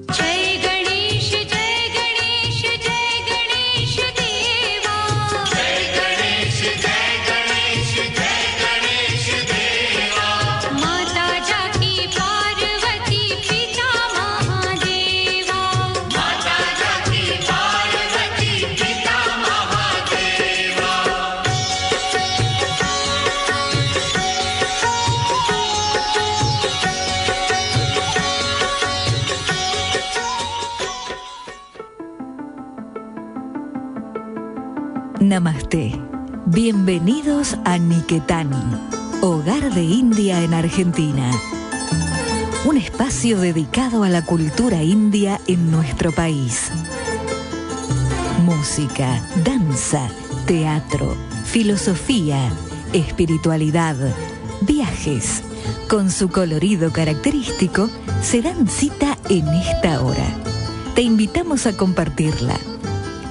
जय गणेश देवा। जय गणेश देवा। माता जाकी पार्वती पिता महादेवा। माता जाकी पार्वती पिता Mahadeva. Namaste. Bienvenidos a Niquetán, hogar de India en Argentina. Un espacio dedicado a la cultura india en nuestro país. Música, danza, teatro, filosofía, espiritualidad, viajes. Con su colorido característico, se dan cita en esta hora. Te invitamos a compartirla.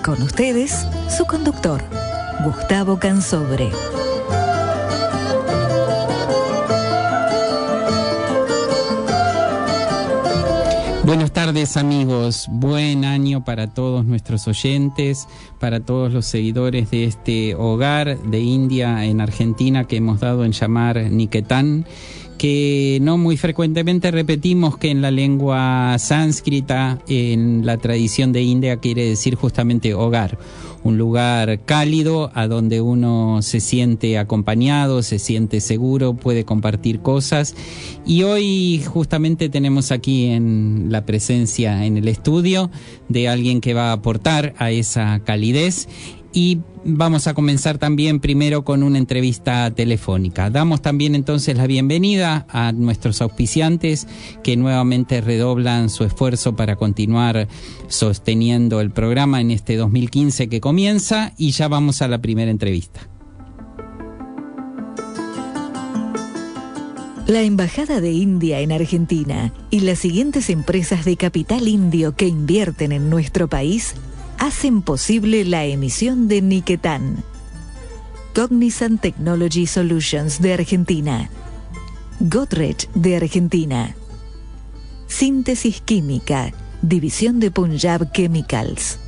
Con ustedes, su conductor, Gustavo Cansobre. Buenas tardes, amigos. Buen año para todos nuestros oyentes, para todos los seguidores de este hogar de India en Argentina que hemos dado en llamar Niquetán, que no muy frecuentemente repetimos que en la lengua sánscrita, en la tradición de India, quiere decir justamente hogar. Un lugar cálido a donde uno se siente acompañado, se siente seguro, puede compartir cosas. Y hoy justamente tenemos aquí en la presencia en el estudio de alguien que va a aportar a esa calidez. Y vamos a comenzar también primero con una entrevista telefónica. Damos también entonces la bienvenida a nuestros auspiciantes que nuevamente redoblan su esfuerzo para continuar sosteniendo el programa en este 2015 que comienza, y ya vamos a la primera entrevista. La Embajada de India en Argentina y las siguientes empresas de capital indio que invierten en nuestro país hacen posible la emisión de Niquetán. Cognizant Technology Solutions de Argentina. Godrej de Argentina. Síntesis Química, División de Punjab Chemicals.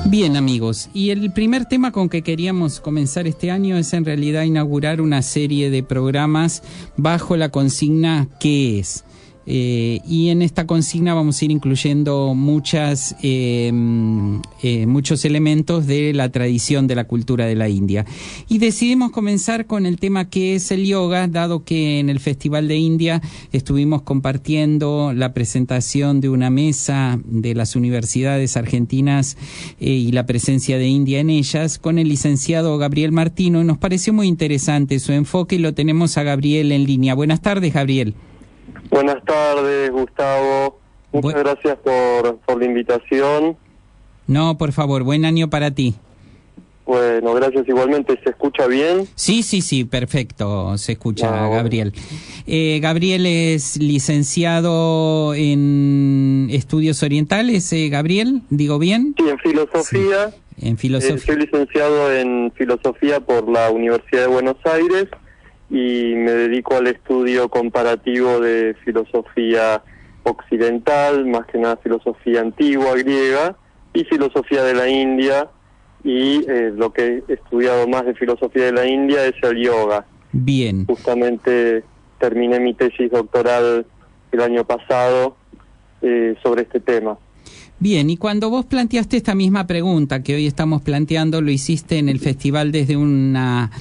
Bien, amigos, y el primer tema con que queríamos comenzar este año es en realidad inaugurar una serie de programas bajo la consigna ¿qué es? Y en esta consigna vamos a ir incluyendo muchos elementos de la tradición de la cultura de la India. Y decidimos comenzar con el tema ¿qué es el yoga?, dado que en el Festival de India estuvimos compartiendo la presentación de una mesa de las universidades argentinas y la presencia de India en ellas con el licenciado Gabriel Martino, y nos pareció muy interesante su enfoque y lo tenemos a Gabriel en línea. Buenas tardes, Gabriel. Buenas tardes, Gustavo. Muchas gracias por la invitación. No, por favor, buen año para ti. Bueno, gracias igualmente. ¿Se escucha bien? Sí, perfecto, se escucha, bueno. Gabriel. Gabriel es licenciado en Estudios Orientales, Gabriel, ¿digo bien? Sí, en Filosofía. Sí, en Filosofía. Soy licenciado en Filosofía por la Universidad de Buenos Aires y me dedico al estudio comparativo de filosofía occidental, más que nada filosofía antigua, griega, y filosofía de la India, y lo que he estudiado más de filosofía de la India es el yoga. Bien. Justamente terminé mi tesis doctoral el año pasado sobre este tema. Bien, y cuando vos planteaste esta misma pregunta que hoy estamos planteando, lo hiciste en el festival desde una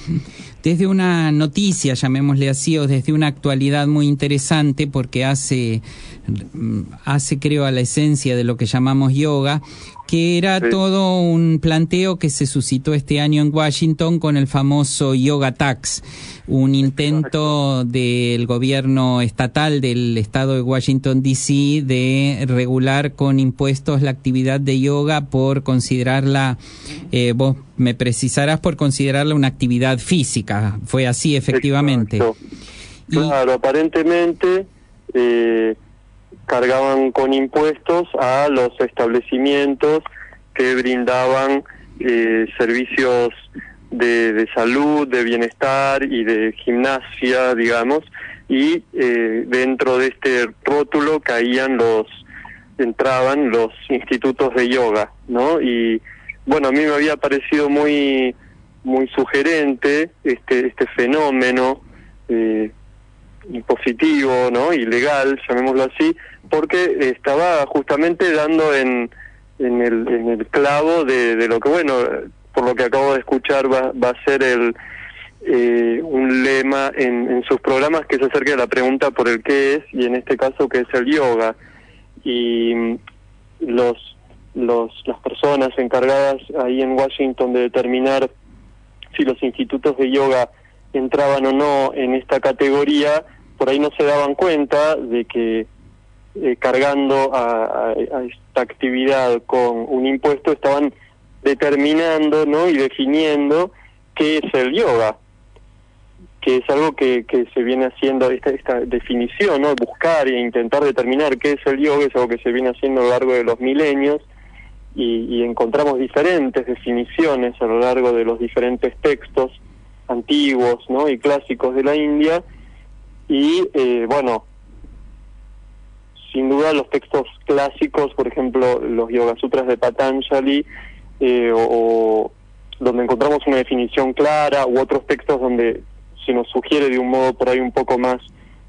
noticia, llamémosle así, o desde una actualidad muy interesante, porque hace creo a la esencia de lo que llamamos yoga, que era todo un planteo que se suscitó este año en Washington con el famoso Yoga Tax, un intento del gobierno estatal del estado de Washington, D.C., de regular con impuestos la actividad de yoga por considerarla, vos me precisarás, por considerarla una actividad física. Fue así, efectivamente. Claro, aparentemente cargaban con impuestos a los establecimientos que brindaban servicios de salud, de bienestar y de gimnasia, digamos, y dentro de este rótulo entraban los institutos de yoga, ¿no? Y bueno, a mí me había parecido muy sugerente este fenómeno impositivo, ¿no? Ilegal, llamémoslo así, porque estaba justamente dando en el clavo de lo que, bueno, por lo que acabo de escuchar va a ser un lema en sus programas, que es acerca de la pregunta por el qué es, y en este caso qué es el yoga. Y las personas encargadas ahí en Washington de determinar si los institutos de yoga entraban o no en esta categoría, por ahí no se daban cuenta de que cargando a esta actividad con un impuesto estaban determinando, ¿no? Y definiendo qué es el yoga, que es algo que se viene haciendo, esta definición, ¿no? Buscar e intentar determinar qué es el yoga es algo que se viene haciendo a lo largo de los milenios, y encontramos diferentes definiciones a lo largo de los diferentes textos antiguos, ¿no? Y clásicos de la India, y bueno, sin duda los textos clásicos, por ejemplo los Yoga Sutras de Patanjali, o donde encontramos una definición clara, u otros textos donde se nos sugiere de un modo por ahí un poco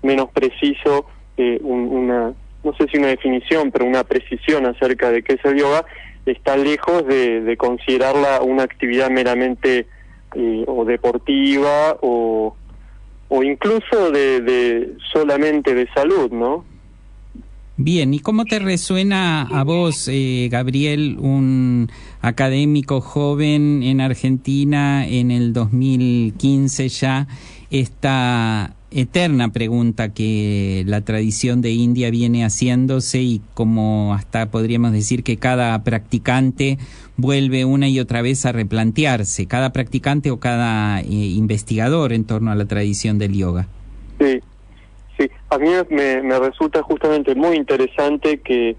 menos preciso, no sé si una definición, pero una precisión acerca de qué es el yoga, está lejos de considerarla una actividad meramente o deportiva o incluso de solamente de salud, ¿no? Bien, ¿y cómo te resuena a vos, Gabriel, un académico joven en Argentina en el 2015 ya, esta eterna pregunta que la tradición de India viene haciéndose, y como hasta podríamos decir que cada practicante vuelve una y otra vez a replantearse, cada practicante o cada investigador en torno a la tradición del yoga? Sí. Sí, a mí me resulta justamente muy interesante que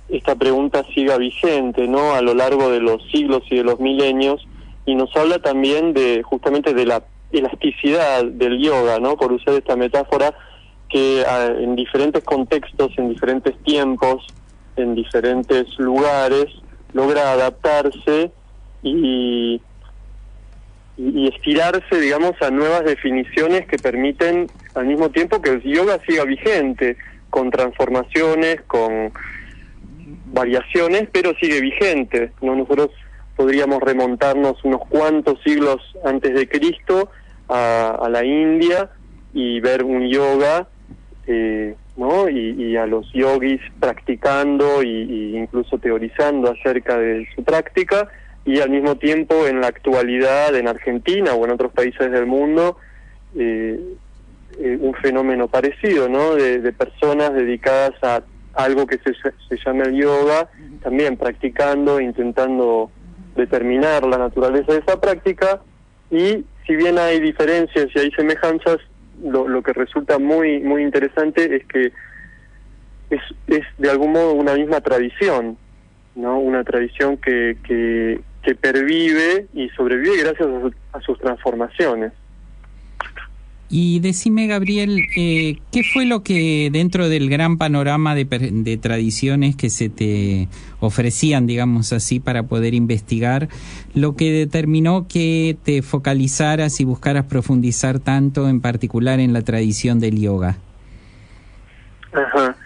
esta pregunta siga vigente, ¿no? A lo largo de los siglos y de los milenios, y nos habla también justamente de la elasticidad del yoga, ¿no? Por usar esta metáfora, que en diferentes contextos, en diferentes tiempos, en diferentes lugares, logra adaptarse y estirarse, digamos, a nuevas definiciones que permiten al mismo tiempo que el yoga siga vigente, con transformaciones, con variaciones, pero sigue vigente, ¿no? Nosotros podríamos remontarnos unos cuantos siglos antes de Cristo a la India y ver un yoga, ¿no? Y a los yogis practicando y incluso teorizando acerca de su práctica, y al mismo tiempo en la actualidad en Argentina o en otros países del mundo un fenómeno parecido, ¿no? De personas dedicadas a algo que se llama el yoga, también practicando, intentando determinar la naturaleza de esa práctica. Y si bien hay diferencias y hay semejanzas, lo que resulta muy interesante es que es de algún modo una misma tradición, ¿no? Una tradición que pervive y sobrevive gracias a sus transformaciones. Y decime, Gabriel, ¿qué fue lo que dentro del gran panorama de tradiciones que se te ofrecían, digamos así, para poder investigar, lo que determinó que te focalizaras y buscaras profundizar tanto en particular en la tradición del yoga? Ajá.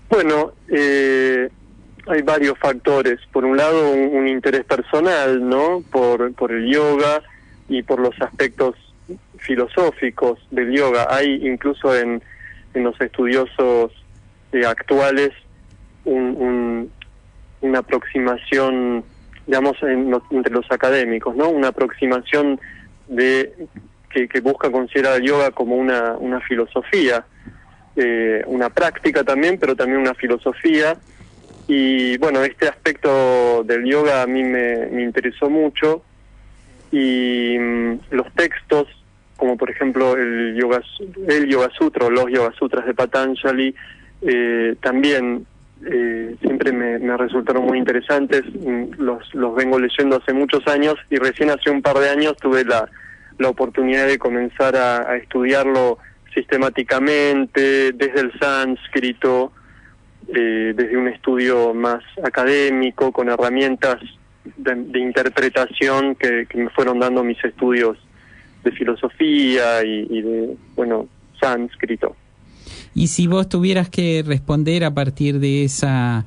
Bueno, hay varios factores. Por un lado, un interés personal, ¿no? Por el yoga y por los aspectos filosóficos del yoga. Hay incluso en los estudiosos actuales una aproximación, digamos, entre los académicos, ¿no? Una aproximación que busca considerar el yoga como una filosofía, una práctica también, pero también una filosofía. Y bueno, este aspecto del yoga a mí me interesó mucho, y los textos, como por ejemplo el Yoga Sutra o los Yoga Sutras de Patanjali, también siempre me resultaron muy interesantes. Los vengo leyendo hace muchos años, y recién hace un par de años tuve la la oportunidad de comenzar a estudiarlo sistemáticamente, desde el sánscrito, desde un estudio más académico, con herramientas de interpretación que me fueron dando mis estudios de filosofía y de, sánscrito. Y si vos tuvieras que responder a partir de esa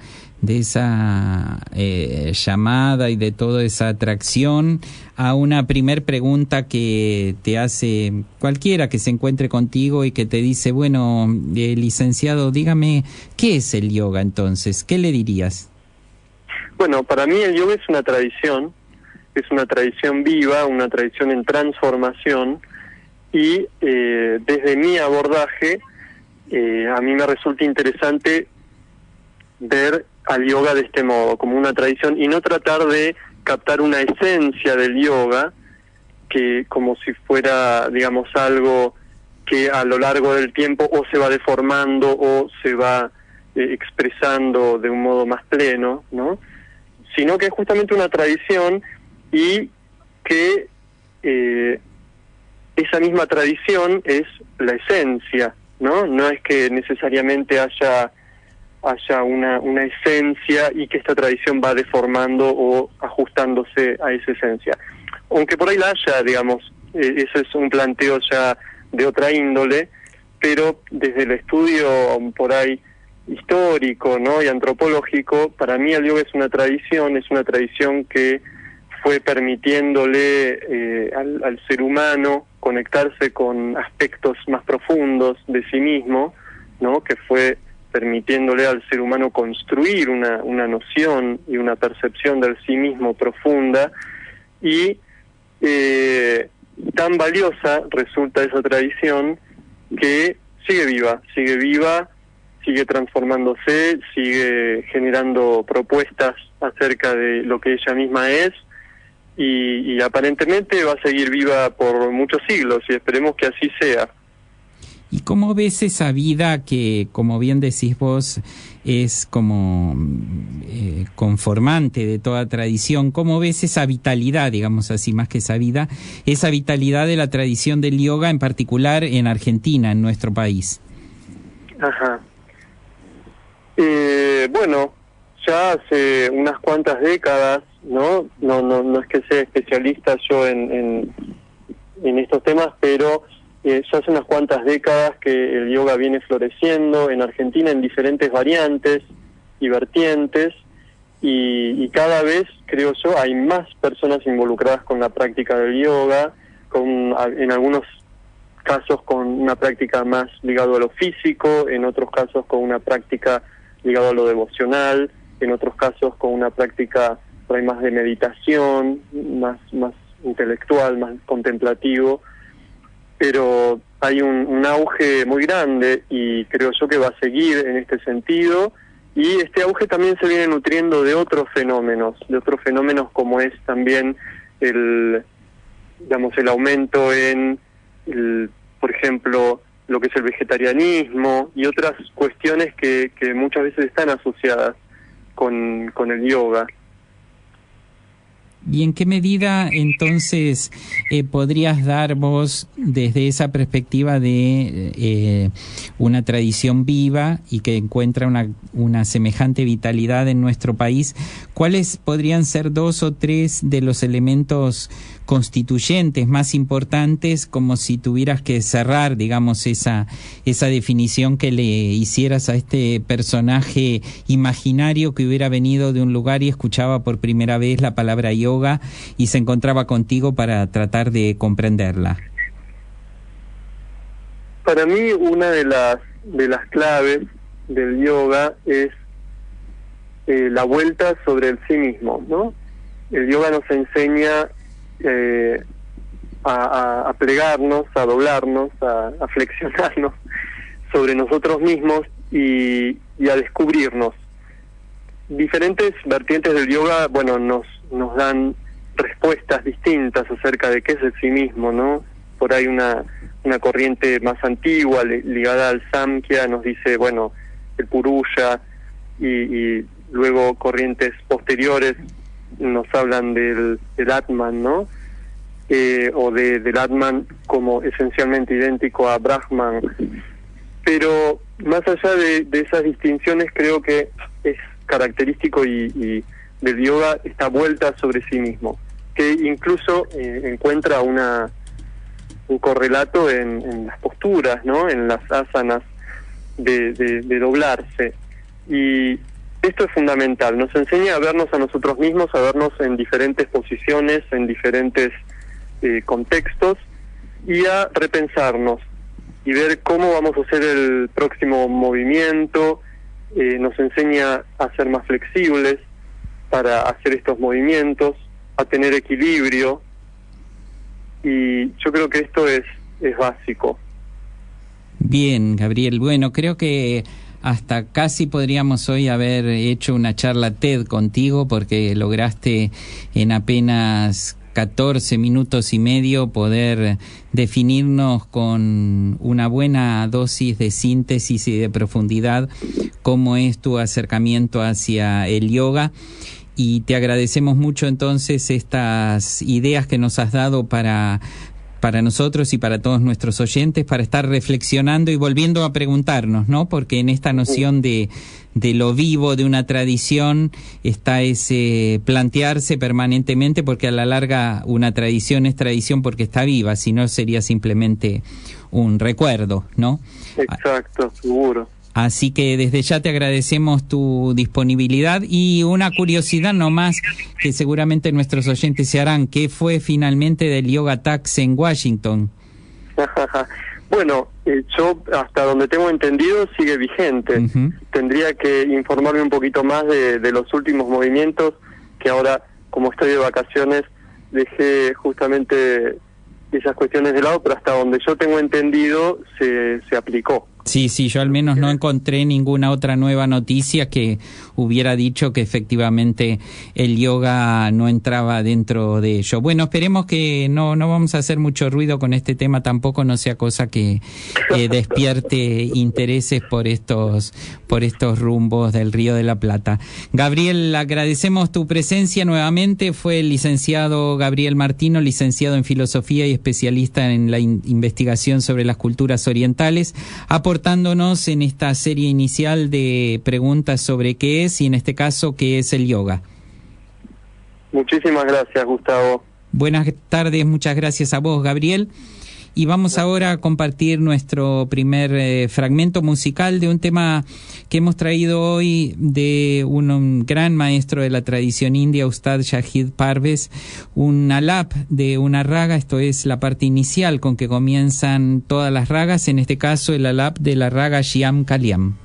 llamada y de toda esa atracción a una primer pregunta que te hace cualquiera que se encuentre contigo y que te dice, licenciado, dígame, ¿qué es el yoga entonces? ¿Qué le dirías? Bueno, para mí el yoga es una tradición viva, una tradición en transformación, y desde mi abordaje a mí me resulta interesante ver al yoga de este modo, como una tradición, y no tratar de captar una esencia del yoga, que como si fuera, digamos, algo que a lo largo del tiempo o se va deformando o se va expresando de un modo más pleno, ¿no? Sino que es justamente una tradición, y que esa misma tradición es la esencia, ¿no? No es que necesariamente haya una esencia y que esta tradición va deformando o ajustándose a esa esencia. Aunque por ahí la haya, digamos, eso es un planteo ya de otra índole, pero desde el estudio por ahí histórico, ¿no?, y antropológico, para mí el yoga es una tradición que fue permitiéndole al ser humano conectarse con aspectos más profundos de sí mismo, ¿no?, que fue permitiéndole al ser humano construir una noción y una percepción del sí mismo profunda, y tan valiosa resulta esa tradición que sigue viva, sigue transformándose, sigue generando propuestas acerca de lo que ella misma es, y aparentemente va a seguir viva por muchos siglos, y esperemos que así sea. ¿Y cómo ves esa vida que, como bien decís vos, es como conformante de toda tradición? ¿Cómo ves esa vitalidad, digamos así, más que esa vida, esa vitalidad de la tradición del yoga, en particular en Argentina, en nuestro país? Ajá. Ya hace unas cuantas décadas, ¿no? No es que sea especialista yo en estos temas, pero ya hace unas cuantas décadas que el yoga viene floreciendo en Argentina en diferentes variantes y vertientes, y cada vez, creo yo, hay más personas involucradas con la práctica del yoga, en algunos casos con una práctica más ligada a lo físico, en otros casos con una práctica ligada a lo devocional, en otros casos con una práctica por ahí más de meditación, más intelectual, más contemplativo, pero hay un auge muy grande, y creo yo que va a seguir en este sentido, y este auge también se viene nutriendo de otros fenómenos como es también el aumento en por ejemplo, lo que es el vegetarianismo y otras cuestiones que muchas veces están asociadas con el yoga. ¿Y en qué medida entonces podrías dar vos, desde esa perspectiva de una tradición viva y que encuentra una semejante vitalidad en nuestro país, cuáles podrían ser 2 o 3 de los elementos constituyentes más importantes, como si tuvieras que cerrar, digamos, esa definición que le hicieras a este personaje imaginario que hubiera venido de un lugar y escuchaba por primera vez la palabra yoga y se encontraba contigo para tratar de comprenderla? Para mí, una de las claves del yoga es la vuelta sobre el sí mismo, ¿no? El yoga nos enseña a plegarnos, a doblarnos, a flexionarnos sobre nosotros mismos y a descubrirnos. Diferentes vertientes del yoga, nos dan respuestas distintas acerca de qué es el sí mismo, ¿no? Por ahí una corriente más antigua ligada al Samkhya nos dice, el Purusha, y luego corrientes posteriores nos hablan del Atman, ¿no? o del Atman como esencialmente idéntico a Brahman. Pero más allá de esas distinciones, creo que es característico y del yoga esta vuelta sobre sí mismo, que incluso encuentra un correlato en las posturas, ¿no? En las asanas de doblarse. Y esto es fundamental, nos enseña a vernos a nosotros mismos, a vernos en diferentes posiciones, en diferentes contextos, y a repensarnos y ver cómo vamos a hacer el próximo movimiento. Nos enseña a ser más flexibles para hacer estos movimientos, a tener equilibrio, y yo creo que esto es básico. Bien, Gabriel, bueno, creo que hasta casi podríamos hoy haber hecho una charla TED contigo, porque lograste en apenas 14 minutos y medio poder definirnos con una buena dosis de síntesis y de profundidad cómo es tu acercamiento hacia el yoga. Y te agradecemos mucho entonces estas ideas que nos has dado para nosotros y para todos nuestros oyentes, para estar reflexionando y volviendo a preguntarnos, ¿no? Porque en esta noción de lo vivo de una tradición está ese plantearse permanentemente, porque a la larga una tradición es tradición porque está viva, si no sería simplemente un recuerdo, ¿no? Exacto, seguro. Así que desde ya te agradecemos tu disponibilidad, y una curiosidad nomás que seguramente nuestros oyentes se harán: ¿qué fue finalmente del Yoga Tax en Washington? Bueno, yo hasta donde tengo entendido sigue vigente. Uh-huh. Tendría que informarme un poquito más de los últimos movimientos, que ahora, como estoy de vacaciones, dejé justamente esas cuestiones de lado, pero hasta donde yo tengo entendido se aplicó. Sí, yo al menos no encontré ninguna otra nueva noticia que hubiera dicho que efectivamente el yoga no entraba dentro de ello. Bueno, esperemos que no vamos a hacer mucho ruido con este tema tampoco, no sea cosa que despierte intereses por estos rumbos del Río de la Plata. Gabriel, agradecemos tu presencia nuevamente. Fue el licenciado Gabriel Martino, licenciado en Filosofía y especialista en la investigación sobre las culturas orientales, aportándonos en esta serie inicial de preguntas sobre qué es, y en este caso, qué es el yoga. Muchísimas gracias, Gustavo. Buenas tardes, muchas gracias a vos, Gabriel. Y vamos ahora a compartir nuestro primer fragmento musical de un tema que hemos traído hoy de un gran maestro de la tradición india, Ustad Shahid Parvez, un alap de una raga, esto es la parte inicial con que comienzan todas las ragas, en este caso el alap de la raga Shyam Kalyam.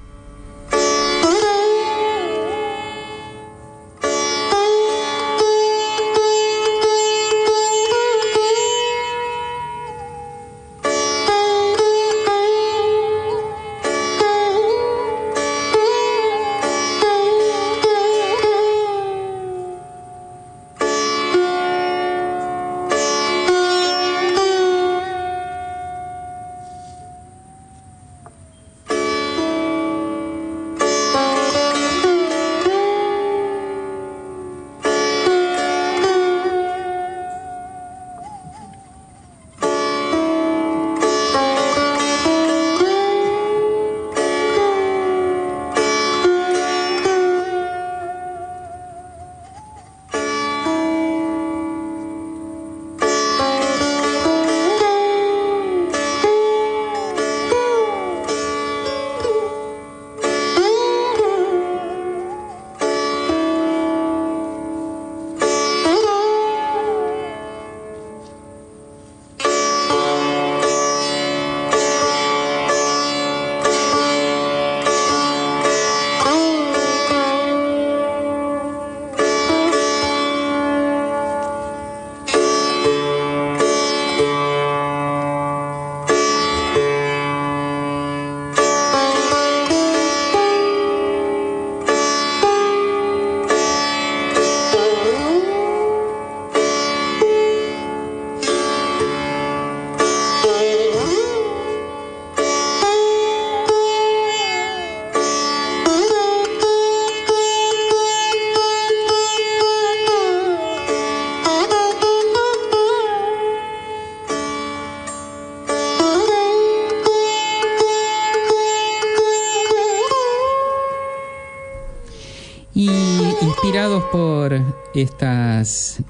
inspirados por estas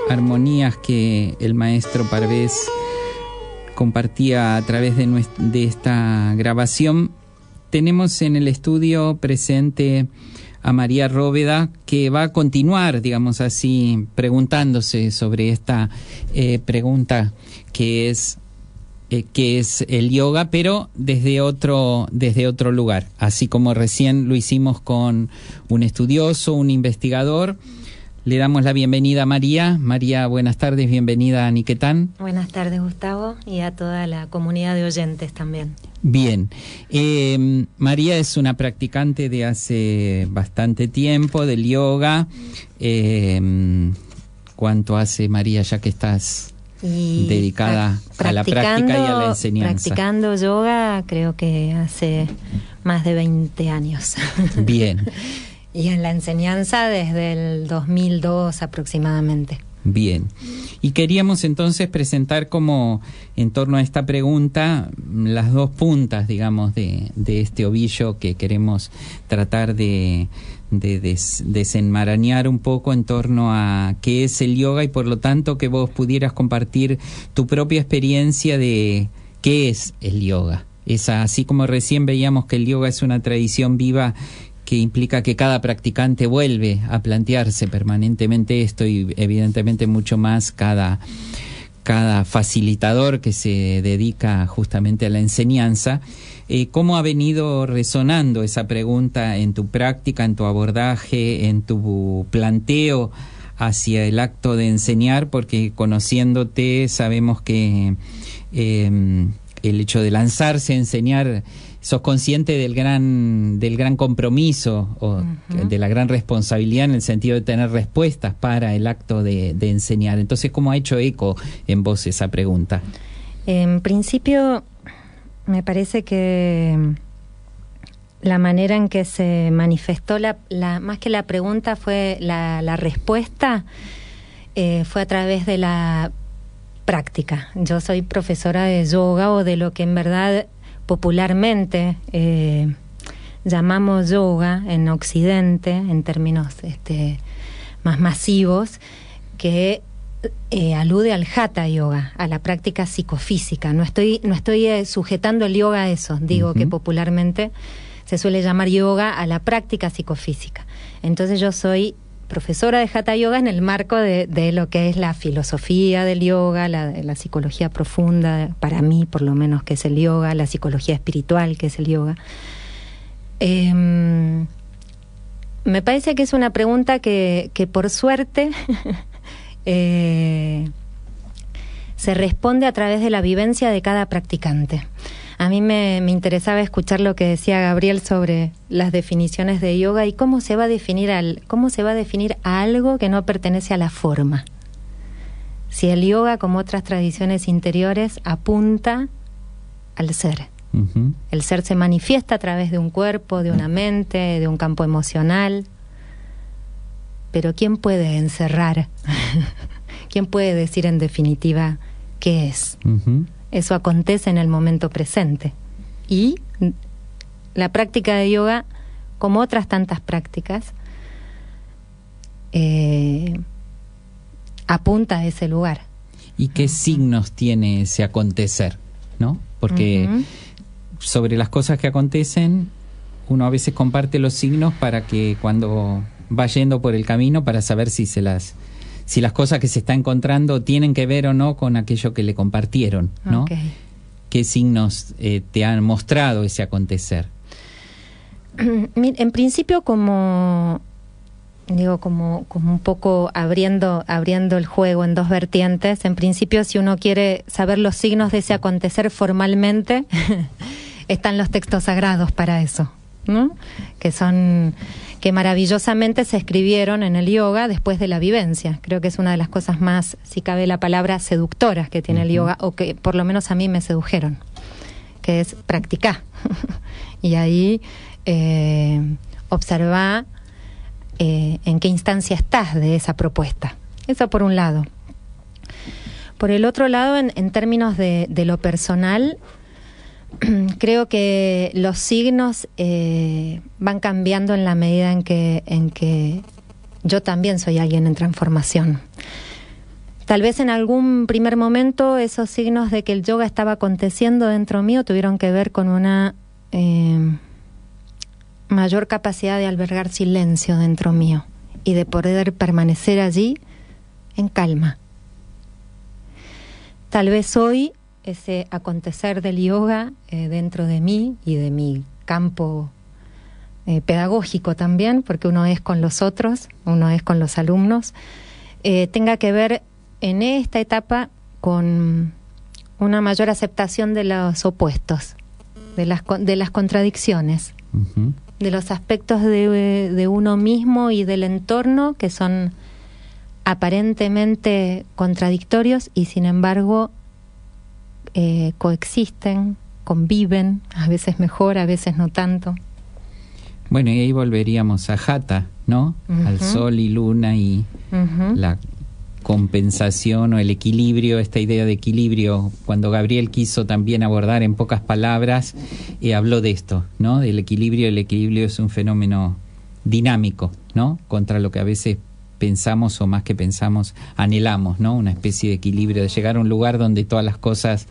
armonías que el maestro Parvez compartía a través de esta grabación, tenemos en el estudio presente a María Róveda, que va a continuar, digamos así, preguntándose sobre esta pregunta que es el yoga, pero desde otro lugar, así como recién lo hicimos con un estudioso, un investigador. Le damos la bienvenida a María. María, buenas tardes, bienvenida a Niquetán. Buenas tardes, Gustavo, y a toda la comunidad de oyentes también. Bien, María es una practicante de hace bastante tiempo del yoga. ¿Cuánto hace, María, ya que estás dedicada a la práctica y a la enseñanza? Practicando yoga creo que hace más de 20 años. Bien. Y en la enseñanza desde el 2002 aproximadamente. Bien. Y queríamos entonces presentar como en torno a esta pregunta las dos puntas, digamos, de este ovillo que queremos tratar de desenmarañar un poco en torno a qué es el yoga, y por lo tanto que vos pudieras compartir tu propia experiencia de qué es el yoga. Así como recién veíamos que el yoga es una tradición viva que implica que cada practicante vuelve a plantearse permanentemente esto, y evidentemente mucho más cada facilitador que se dedica justamente a la enseñanza. ¿Cómo ha venido resonando esa pregunta en tu práctica, en tu abordaje, en tu planteo hacia el acto de enseñar? Porque conociéndote sabemos que el hecho de lanzarse a enseñar, sos consciente del gran compromiso o de la gran responsabilidad, en el sentido de tener respuestas para el acto de enseñar. Entonces, ¿cómo ha hecho eco en vos esa pregunta? En principio, me parece que la manera en que se manifestó, más que la pregunta, fue la respuesta, fue a través de la práctica. Yo soy profesora de yoga, o de lo que en verdad popularmente llamamos yoga en Occidente, en términos más masivos, que alude al hatha yoga, a la práctica psicofísica. No estoy sujetando el yoga a eso, digo que popularmente se suele llamar yoga a la práctica psicofísica. Entonces yo soy profesora de hatha yoga en el marco de lo que es la filosofía del yoga, la psicología profunda, para mí por lo menos, que es el yoga, la psicología espiritual, que es el yoga. Me parece que es una pregunta que por suerte se responde a través de la vivencia de cada practicante. A mí me interesaba escuchar lo que decía Gabriel sobre las definiciones de yoga y cómo se va a definir a algo que no pertenece a la forma. Si el yoga, como otras tradiciones interiores, apunta al ser. El ser se manifiesta a través de un cuerpo, de una mente, de un campo emocional. Pero ¿quién puede encerrar? ¿Quién puede decir en definitiva qué es? Eso acontece en el momento presente. Y la práctica de yoga, como otras tantas prácticas, apunta a ese lugar. ¿Y qué signos tiene ese acontecer, no? Porque sobre las cosas que acontecen, uno a veces comparte los signos para que cuando va yendo por el camino, para saber si las cosas que se está encontrando tienen que ver o no con aquello que le compartieron, ¿no? Okay. ¿Qué signos te han mostrado ese acontecer? En principio, como un poco abriendo el juego en dos vertientes. En principio, si uno quiere saber los signos de ese acontecer formalmente, están los textos sagrados para eso, ¿no? Que maravillosamente se escribieron en el yoga después de la vivencia. Creo que es una de las cosas más, si cabe la palabra, seductoras que tiene el yoga, o que por lo menos a mí me sedujeron, que es practicar. Y ahí observar en qué instancia estás de esa propuesta. Eso por un lado. Por el otro lado, en términos de lo personal, creo que los signos van cambiando en la medida en que yo también soy alguien en transformación. Tal vez en algún primer momento esos signos de que el yoga estaba aconteciendo dentro mío tuvieron que ver con una mayor capacidad de albergar silencio dentro mío y de poder permanecer allí en calma. Tal vez hoy ese acontecer del yoga dentro de mí y de mi campo pedagógico también, porque uno es con los otros, uno es con los alumnos, tenga que ver en esta etapa con una mayor aceptación de los opuestos, de las contradicciones, Ujú. de los aspectos de uno mismo y del entorno que son aparentemente contradictorios y sin embargo coexisten, conviven, a veces mejor, a veces no tanto. Bueno, y ahí volveríamos a Hatha, ¿no? Al Ujú. sol y luna y Ujú. la compensación o el equilibrio, esta idea de equilibrio. Cuando Gabriel quiso también abordar en pocas palabras, habló de esto, ¿no? Del equilibrio. El equilibrio es un fenómeno dinámico, ¿no? Contra lo que a veces pensamos o más que pensamos, anhelamos, ¿no? Una especie de equilibrio, de llegar a un lugar donde todas las cosas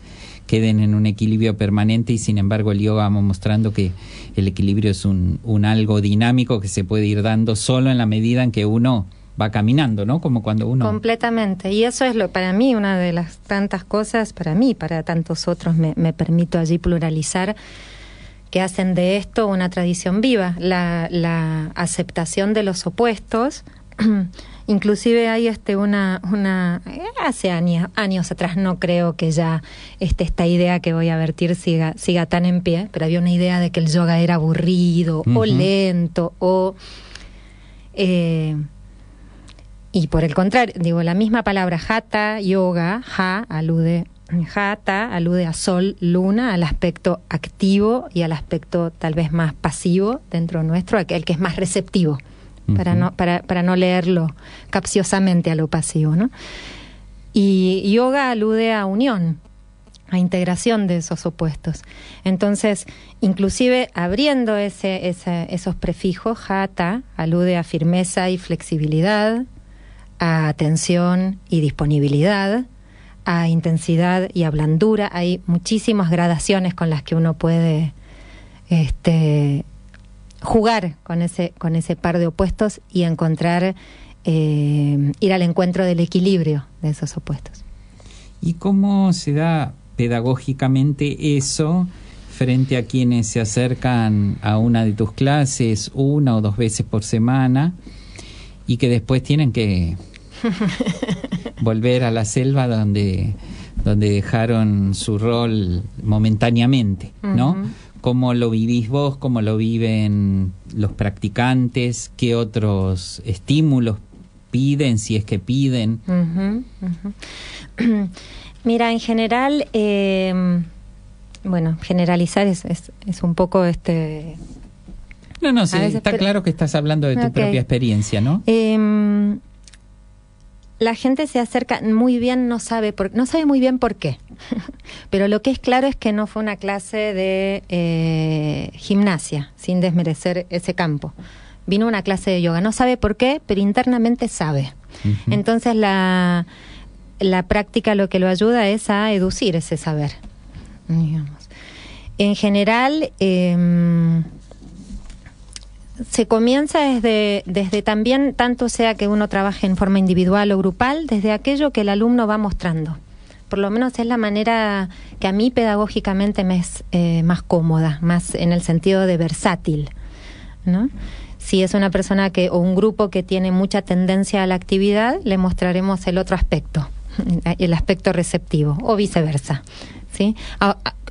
queden en un equilibrio permanente y sin embargo el yoga va mostrando que el equilibrio es un algo dinámico que se puede ir dando solo en la medida en que uno va caminando, ¿no? Como cuando uno... Completamente. Y eso es para mí una de las tantas cosas, para mí, para tantos otros, me permito allí pluralizar, que hacen de esto una tradición viva. La aceptación de los opuestos. Inclusive hay hace años atrás, no creo que ya esta idea que voy a vertir siga tan en pie, pero había una idea de que el yoga era aburrido, o lento, o... y por el contrario, digo, la misma palabra hatha, yoga, hatha alude a sol, luna, al aspecto activo y al aspecto tal vez más pasivo dentro nuestro, el que es más receptivo, para no leerlo capciosamente a lo pasivo, ¿no? Y yoga alude a unión, a integración de esos opuestos. Entonces, inclusive abriendo esos prefijos, hatha alude a firmeza y flexibilidad, a atención y disponibilidad, a intensidad y a blandura. Hay muchísimas gradaciones con las que uno puede jugar con ese par de opuestos y encontrar, ir al encuentro del equilibrio de esos opuestos. ¿Y cómo se da pedagógicamente eso frente a quienes se acercan a una de tus clases 1 o 2 veces por semana y que después tienen que volver a la selva donde dejaron su rol momentáneamente, ¿no? Ujú. ¿Cómo lo vivís vos? ¿Cómo lo viven los practicantes? ¿Qué otros estímulos piden, si es que piden? Ujú, ujú. Mira, en general, generalizar es un poco No, sí, a veces, está claro que estás hablando de tu propia experiencia, ¿no? La gente se acerca muy bien, no sabe muy bien por qué. Pero lo que es claro es que no fue una clase de gimnasia, sin desmerecer ese campo. Vino una clase de yoga. No sabe por qué, pero internamente sabe. Uh-huh. Entonces la práctica lo que lo ayuda es a educir ese saber, digamos. En general, se comienza desde también, tanto sea que uno trabaje en forma individual o grupal, desde aquello que el alumno va mostrando. Por lo menos es la manera que a mí pedagógicamente me es más cómoda, más en el sentido de versátil, ¿no? Si es una persona o un grupo que tiene mucha tendencia a la actividad, le mostraremos el otro aspecto, el aspecto receptivo, o viceversa, ¿sí?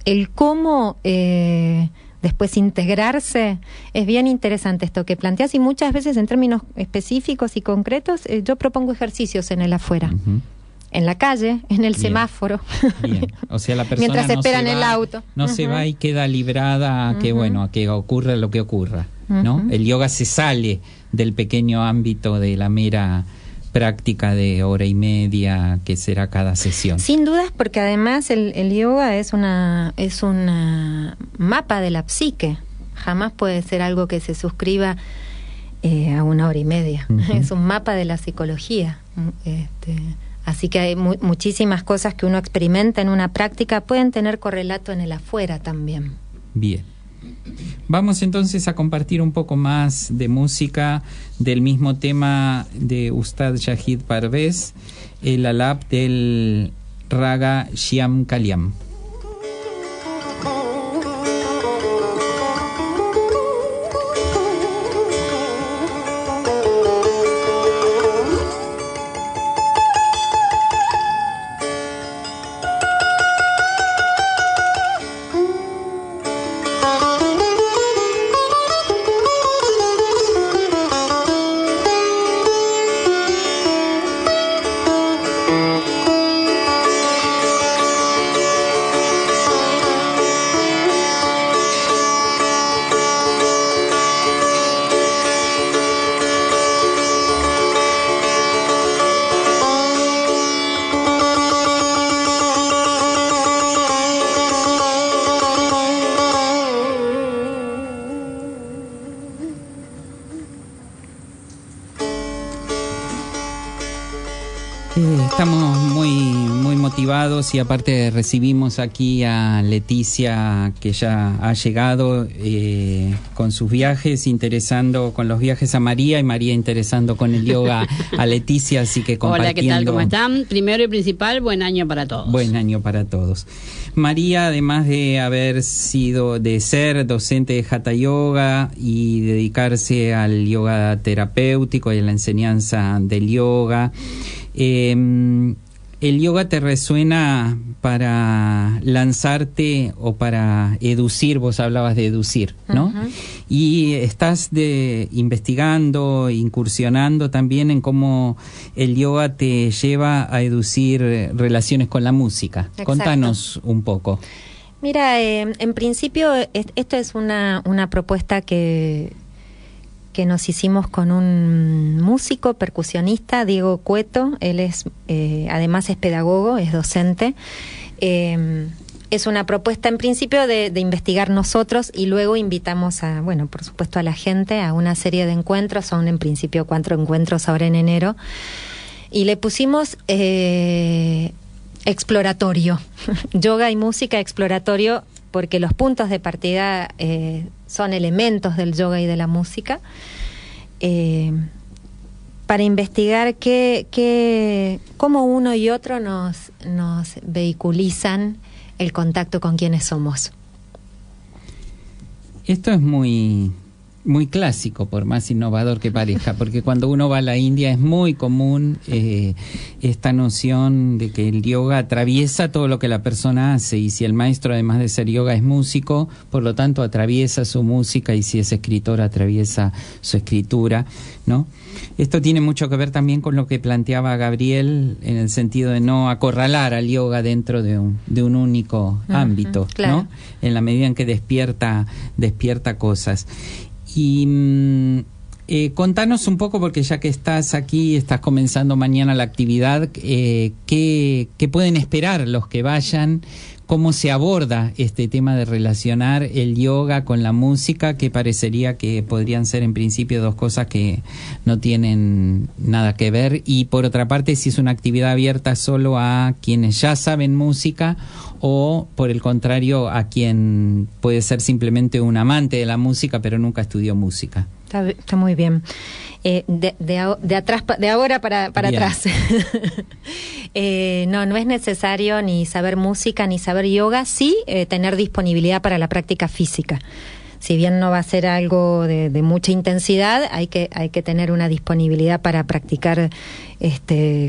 El cómo después integrarse es bien interesante esto que planteas, y muchas veces en términos específicos y concretos yo propongo ejercicios en el afuera. Uh-huh. En la calle, en el semáforo. Bien. O sea, la persona mientras espera en el auto. No uh-huh. se va y queda librada a que, uh-huh. a que ocurra lo que ocurra, ¿no? Uh-huh. El yoga se sale del pequeño ámbito de la mera práctica de hora y media que será cada sesión. Sin dudas, porque además el yoga es una mapa de la psique. Jamás puede ser algo que se suscriba a 1 hora y media. Uh-huh. Es un mapa de la psicología. Así que hay muchísimas cosas que uno experimenta en una práctica pueden tener correlato en el afuera también. Bien. Vamos entonces a compartir un poco más de música del mismo tema de Ustad Shahid Parvez, el alap del Raga Shyam Kalyam. Estamos muy motivados y aparte recibimos aquí a Leticia, que ya ha llegado con sus viajes, interesando con los viajes a María, y María interesando con el yoga a Leticia, así que compartiendo. Hola, ¿qué tal? ¿Cómo están? Primero y principal, buen año para todos. Buen año para todos. María, además de ser docente de Hatha Yoga y dedicarse al yoga terapéutico y a la enseñanza del yoga, ¿el yoga te resuena para lanzarte o para educir? Vos hablabas de educir, ¿no? Uh-huh. Y estás investigando, incursionando también en cómo el yoga te lleva a educir relaciones con la música. Exacto. Contanos un poco. Mira, en principio esto es una propuesta que nos hicimos con un músico, percusionista, Diego Cueto. Él además es pedagogo, es docente. Es una propuesta en principio de investigar nosotros, y luego invitamos por supuesto a la gente a una serie de encuentros. Son en principio 4 encuentros ahora en enero, y le pusimos exploratorio, yoga y música exploratorio, porque los puntos de partida son elementos del yoga y de la música, para investigar cómo uno y otro nos vehiculizan el contacto con quienes somos. Esto es muy clásico, por más innovador que parezca, porque cuando uno va a la India es muy común esta noción de que el yoga atraviesa todo lo que la persona hace, y si el maestro, además de ser yoga, es músico, por lo tanto atraviesa su música, y si es escritor, atraviesa su escritura, ¿no? Esto tiene mucho que ver también con lo que planteaba Gabriel, en el sentido de no acorralar al yoga dentro de un único ámbito, claro, ¿no? En la medida en que despierta cosas. Y contanos un poco, porque ya que estás aquí, estás comenzando mañana la actividad, ¿qué pueden esperar los que vayan? ¿Cómo se aborda este tema de relacionar el yoga con la música, que parecería que podrían ser en principio dos cosas que no tienen nada que ver? Y por otra parte, si es una actividad abierta solo a quienes ya saben música, o por el contrario a quien puede ser simplemente un amante de la música pero nunca estudió música. Está muy bien. De ahora para atrás. No es necesario ni saber música ni saber yoga, sí tener disponibilidad para la práctica física. Si bien no va a ser algo de mucha intensidad, hay que tener una disponibilidad para practicar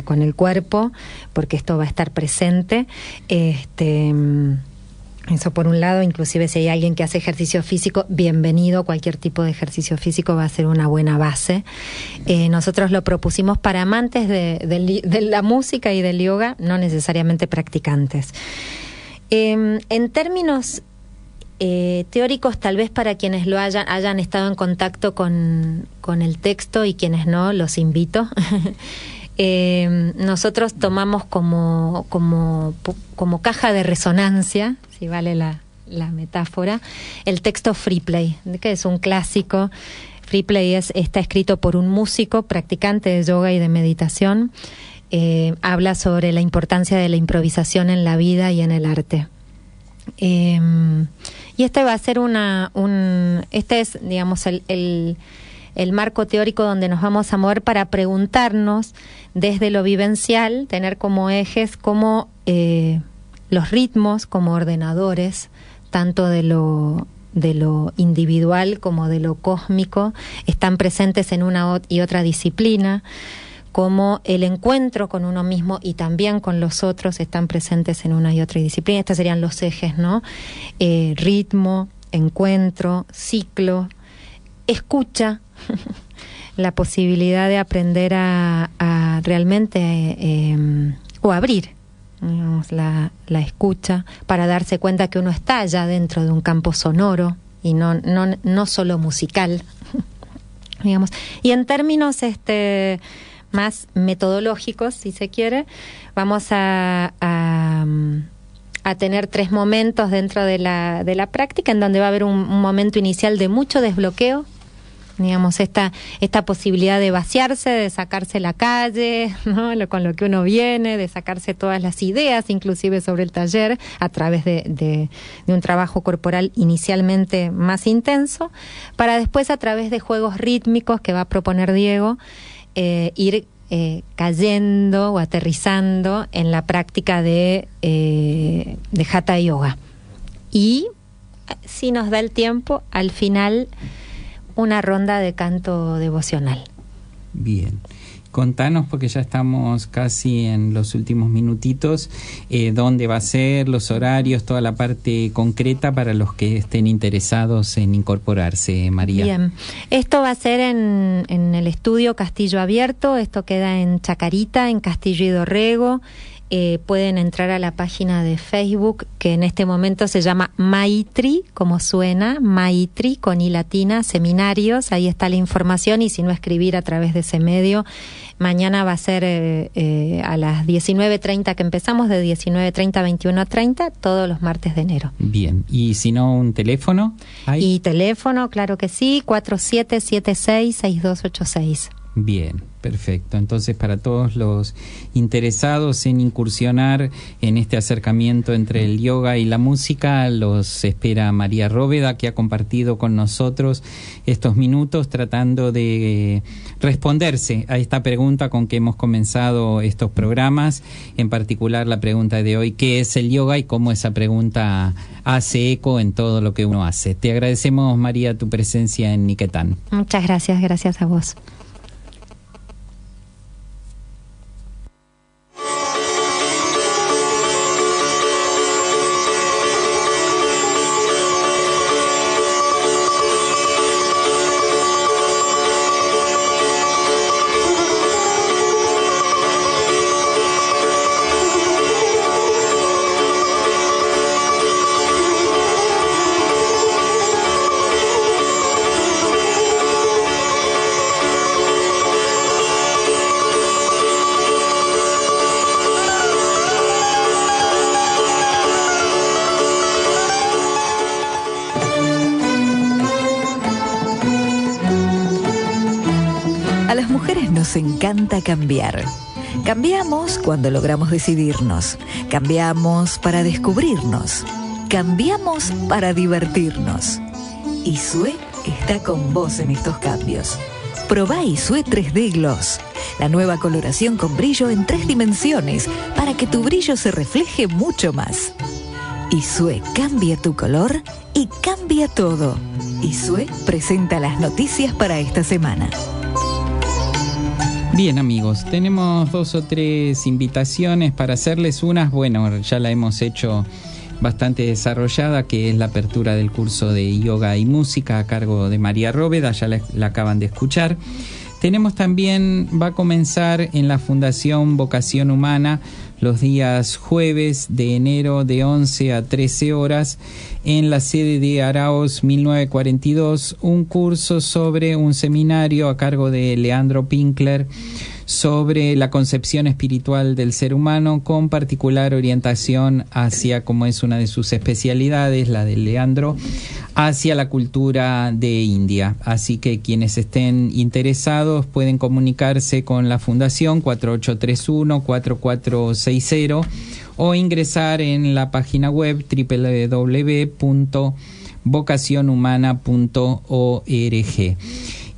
con el cuerpo, porque esto va a estar presente. Eso por un lado. Inclusive si hay alguien que hace ejercicio físico, bienvenido. Cualquier tipo de ejercicio físico va a ser una buena base. Nosotros lo propusimos para amantes de la música y del yoga, no necesariamente practicantes. En términos teóricos, tal vez para quienes lo hayan estado en contacto con el texto, y quienes no, los invito. nosotros tomamos como caja de resonancia, si vale la metáfora, el texto Free Play, que es un clásico. Free Play está escrito por un músico practicante de yoga y de meditación. Habla sobre la importancia de la improvisación en la vida y en el arte. Y este va a ser este es, digamos, el marco teórico donde nos vamos a mover para preguntarnos desde lo vivencial, tener como ejes como los ritmos como ordenadores, tanto de lo individual como de lo cósmico, están presentes en una y otra disciplina, como el encuentro con uno mismo y también con los otros están presentes en una y otra disciplina. Estos serían los ejes, ¿no? Ritmo, encuentro, ciclo, escucha, la posibilidad de aprender a realmente o abrir, digamos, la escucha para darse cuenta que uno está ya dentro de un campo sonoro y no solo musical, digamos. Y en términos más metodológicos, si se quiere, vamos a tener 3 momentos dentro de la práctica, en donde va a haber un momento inicial de mucho desbloqueo, digamos, esta posibilidad de vaciarse, de sacarse la calle, ¿no? Con lo que uno viene, de sacarse todas las ideas, inclusive sobre el taller, a través de un trabajo corporal inicialmente más intenso, para después, a través de juegos rítmicos que va a proponer Diego, ir cayendo o aterrizando en la práctica de Hatha Yoga. Y, si nos da el tiempo, al final una ronda de canto devocional. Bien. Contanos, porque ya estamos casi en los últimos minutitos, dónde va a ser, los horarios, toda la parte concreta para los que estén interesados en incorporarse, María. Bien, esto va a ser en el estudio Castillo Abierto, esto queda en Chacarita, en Castillo y Dorrego. Pueden entrar a la página de Facebook, que en este momento se llama Maitri, como suena, Maitri con I latina, seminarios, ahí está la información, y si no, escribir a través de ese medio. Mañana va a ser a las 19:30 que empezamos, de 19:30 a 21:30, todos los martes de enero. Bien, y si no, un teléfono. ¿Hay? Y teléfono, claro que sí, 4776-6286. Bien, perfecto. Entonces, para todos los interesados en incursionar en este acercamiento entre el yoga y la música, los espera María Róveda, que ha compartido con nosotros estos minutos tratando de responderse a esta pregunta con que hemos comenzado estos programas, en particular la pregunta de hoy: ¿qué es el yoga? Y cómo esa pregunta hace eco en todo lo que uno hace. Te agradecemos, María, tu presencia en Niquetán. Muchas gracias, gracias a vos. Nos encanta cambiar. Cambiamos cuando logramos decidirnos. Cambiamos para descubrirnos. Cambiamos para divertirnos. Isue está con vos en estos cambios. Probá Isue 3D Gloss, la nueva coloración con brillo en 3 dimensiones para que tu brillo se refleje mucho más. Isue cambia tu color y cambia todo. Isue presenta las noticias para esta semana. Bien, amigos, tenemos 2 o 3 invitaciones para hacerles. Unas, bueno, ya la hemos hecho bastante desarrollada, que es la apertura del curso de yoga y música a cargo de María Róveda, ya la acaban de escuchar. Tenemos también, va a comenzar en la Fundación Vocación Humana los días jueves de enero de 11 a 13 horas en la sede de Araos 1942, un curso sobre un seminario a cargo de Leandro Pinkler sobre la concepción espiritual del ser humano, con particular orientación hacia, como es una de sus especialidades, la de Leandro, hacia la cultura de India. Así que quienes estén interesados pueden comunicarse con la Fundación 4831-4460 o ingresar en la página web www.vocacionhumana.org.